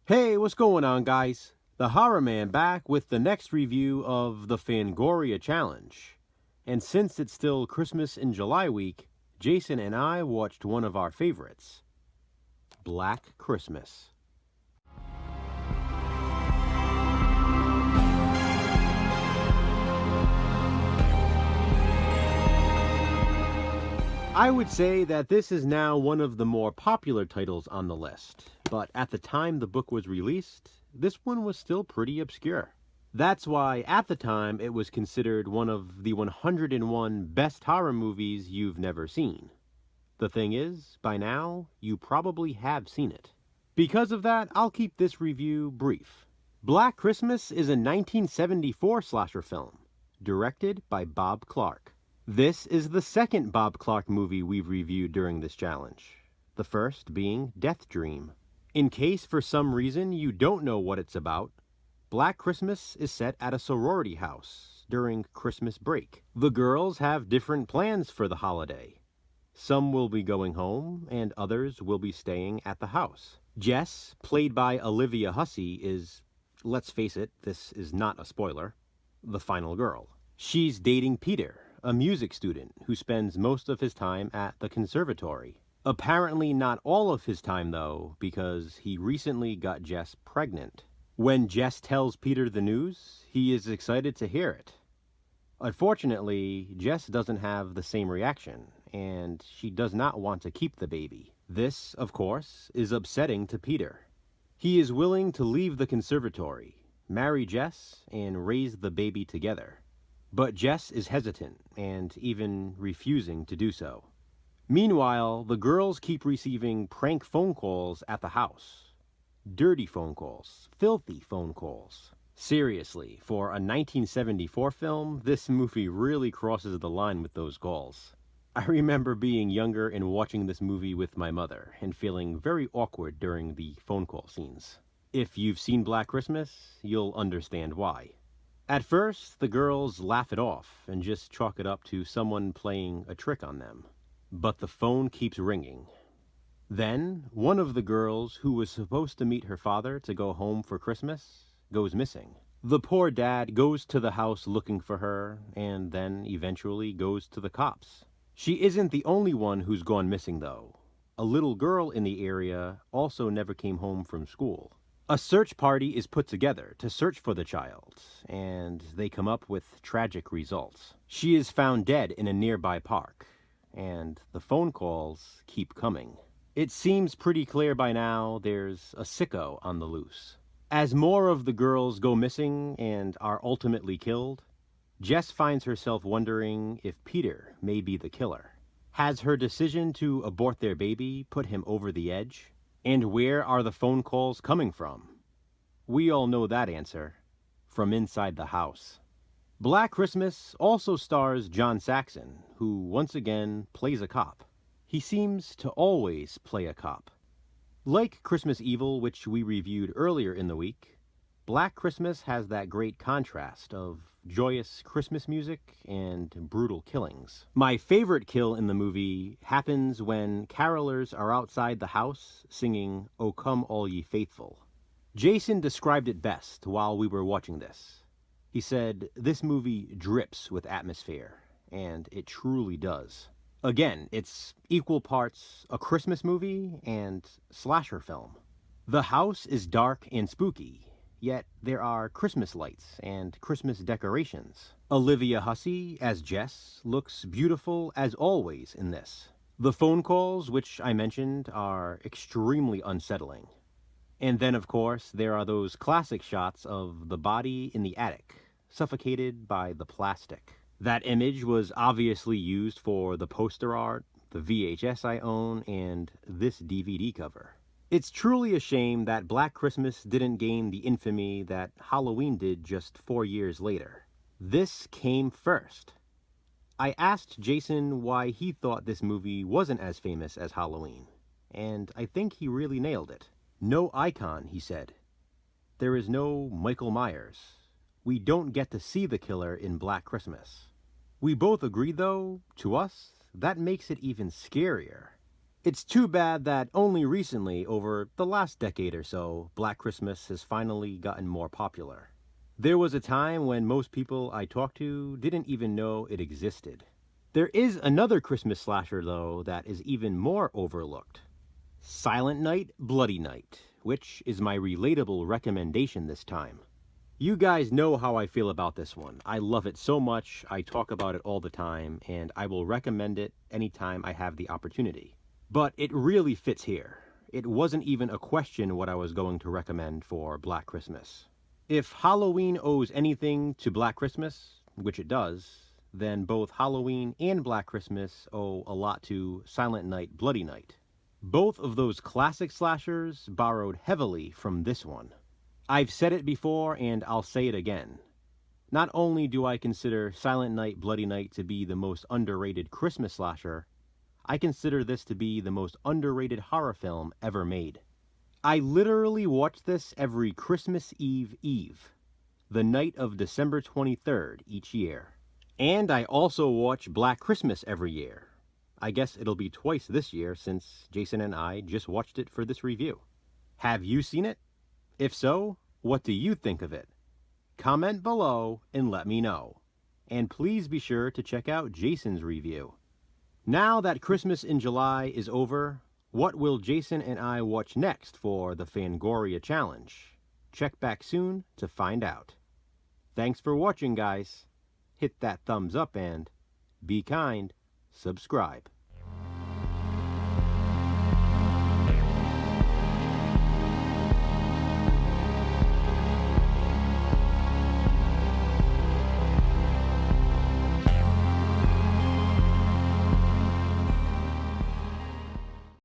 Hey, what's going on, guys? The Horror Man back with the next review of the Fangoria Challenge. And since it's still Christmas in July week, Jason and I watched one of our favorites, Black Christmas. I would say that this is now one of the more popular titles on the list, but at the time the book was released, this one was still pretty obscure. That's why at the time it was considered one of the 101 best horror movies you've never seen. The thing is, by now, you probably have seen it. Because of that, I'll keep this review brief. Black Christmas is a 1974 slasher film, directed by Bob Clark. This is the second Bob Clark movie we've reviewed during this challenge, the first being Death Dream. In case for some reason you don't know what it's about, Black Christmas is set at a sorority house during Christmas break. The girls have different plans for the holiday. Some will be going home, and others will be staying at the house. Jess, played by Olivia Hussey, is, let's face it, this is not a spoiler, the final girl. She's dating Peter, a music student who spends most of his time at the conservatory. Apparently not all of his time, though, because he recently got Jess pregnant. When Jess tells Peter the news, he is excited to hear it. Unfortunately, Jess doesn't have the same reaction, and she does not want to keep the baby. This, of course, is upsetting to Peter. He is willing to leave the conservatory, marry Jess, and raise the baby together. But Jess is hesitant, and even refusing to do so. Meanwhile, the girls keep receiving prank phone calls at the house. Dirty phone calls, filthy phone calls. Seriously, for a 1974 film, this movie really crosses the line with those calls. I remember being younger and watching this movie with my mother, and feeling very awkward during the phone call scenes. If you've seen Black Christmas, you'll understand why. At first, the girls laugh it off and just chalk it up to someone playing a trick on them. But the phone keeps ringing. Then, one of the girls who was supposed to meet her father to go home for Christmas goes missing. The poor dad goes to the house looking for her, and then eventually goes to the cops. She isn't the only one who's gone missing, though. A little girl in the area also never came home from school. A search party is put together to search for the child, and they come up with tragic results. She is found dead in a nearby park, and the phone calls keep coming. It seems pretty clear by now there's a sicko on the loose. As more of the girls go missing and are ultimately killed, Jess finds herself wondering if Peter may be the killer. Has her decision to abort their baby put him over the edge? And where are the phone calls coming from? We all know that answer. From inside the house. Black Christmas also stars John Saxon, who once again plays a cop. He seems to always play a cop. Like Christmas Evil, which we reviewed earlier in the week, Black Christmas has that great contrast of joyous Christmas music and brutal killings. My favorite kill in the movie happens when carolers are outside the house singing "O Come All Ye Faithful." Jason described it best while we were watching this. He said, "This movie drips with atmosphere," and it truly does. Again, it's equal parts a Christmas movie and slasher film. The house is dark and spooky, yet there are Christmas lights and Christmas decorations. Olivia Hussey, as Jess, looks beautiful as always in this. The phone calls, which I mentioned, are extremely unsettling. And then, of course, there are those classic shots of the body in the attic, suffocated by the plastic. That image was obviously used for the poster art, the VHS I own, and this DVD cover. It's truly a shame that Black Christmas didn't gain the infamy that Halloween did just 4 years later. This came first. I asked Jason why he thought this movie wasn't as famous as Halloween, and I think he really nailed it. No icon, he said. There is no Michael Myers. We don't get to see the killer in Black Christmas. We both agree, though, to us, that makes it even scarier. It's too bad that only recently, over the last decade or so, Black Christmas has finally gotten more popular. There was a time when most people I talked to didn't even know it existed. There is another Christmas slasher, though, that is even more overlooked. Silent Night, Bloody Night, which is my relatable recommendation this time. You guys know how I feel about this one. I love it so much, I talk about it all the time, and I will recommend it anytime I have the opportunity. But it really fits here. It wasn't even a question what I was going to recommend for Black Christmas. If Halloween owes anything to Black Christmas, which it does, then both Halloween and Black Christmas owe a lot to Silent Night, Bloody Night. Both of those classic slashers borrowed heavily from this one. I've said it before and I'll say it again. Not only do I consider Silent Night, Bloody Night to be the most underrated Christmas slasher, I consider this to be the most underrated horror film ever made. I literally watch this every Christmas Eve, the night of December 23rd each year. And I also watch Black Christmas every year. I guess it'll be twice this year since Jason and I just watched it for this review. Have you seen it? If so, what do you think of it? Comment below and let me know. And please be sure to check out Jason's review. Now that Christmas in July is over, what will Jason and I watch next for the Fangoria challenge? Check back soon to find out. Thanks for watching, guys. Hit that thumbs up and, be kind, subscribe.